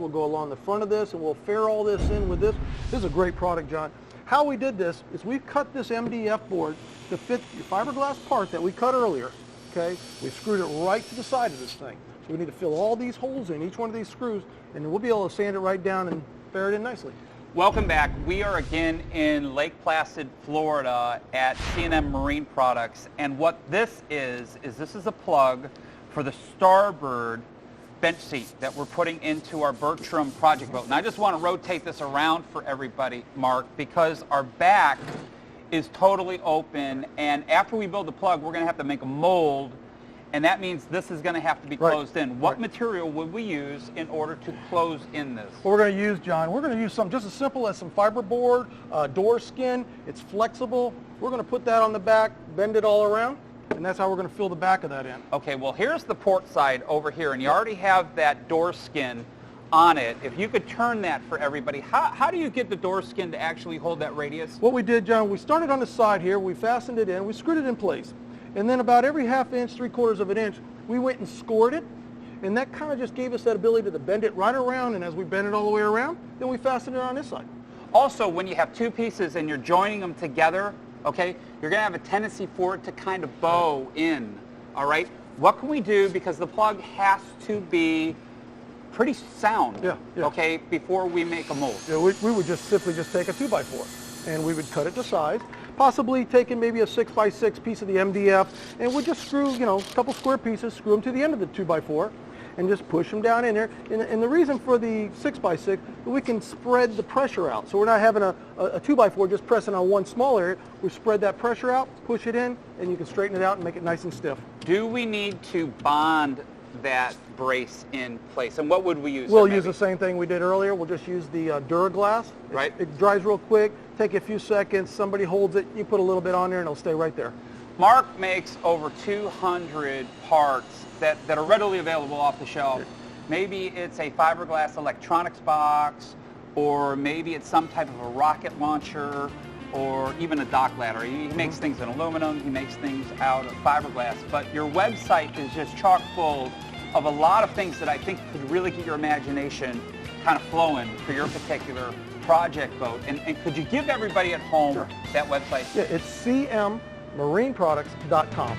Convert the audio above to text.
We'll go along the front of this and we'll fair all this in with this. This is a great product, John. How we did this is we cut this MDF board to fit the fiberglass part that we cut earlier. Okay, we screwed it right to the side of this thing. So we need to fill all these holes in each one of these screws, and we'll be able to sand it right down and fair it in nicely. Welcome back. We are again in Lake Placid, Florida at C&M Marine Products, and what this is this is a plug for the starboard bench seat that we're putting into our Bertram project boat. And I just want to rotate this around for everybody, Mark, because our back is totally open, and after we build the plug, we're going to have to make a mold, and that means this is going to have to be closed in. What material would we use in order to close in this? What we're going to use, John, we're going to use something just as simple as some fiberboard, door skin. It's flexible. We're going to put that on the back, bend it all around, and that's how we're going to fill the back of that in. Okay, well, here's the port side over here, and you already have that door skin on it. If you could turn that for everybody, how do you get the door skin to actually hold that radius? What we did, John, we started on the side here, we fastened it in, we screwed it in place, and then about every ½ inch, 3/4 of an inch, we went and scored it, and that kind of just gave us that ability to bend it right around, and as we bend it all the way around, then we fastened it on this side. Also, when you have two pieces and you're joining them together, okay, you're going to have a tendency for it to kind of bow in, all right? What can we do, because the plug has to be pretty sound, okay, before we make a mold? Yeah, we would just simply take a 2x4 and we would cut it to size, possibly taking maybe a 6x6 piece of the MDF, and we'd just screw, you know, a couple square pieces, screw them to the end of the 2x4 and just push them down in there. And the reason for the 6x6, we can spread the pressure out. So we're not having a 2x4 just pressing on one small area. We spread that pressure out, push it in, and you can straighten it out and make it nice and stiff. Do we need to bond that brace in place, and what would we use? We'll use the same thing we did earlier. We'll just use the Duraglass. Right. It dries real quick, take a few seconds, somebody holds it, you put a little bit on there and it'll stay right there. Mark makes over 200 parts that are readily available off the shelf. Maybe it's a fiberglass electronics box, or maybe it's some type of a rocket launcher, or even a dock ladder. He makes things in aluminum, he makes things out of fiberglass, but your website is just chock full of a lot of things that I think could really get your imagination kind of flowing for your particular project boat. And could you give everybody at home that website? Yeah, it's cmmarineproducts.com.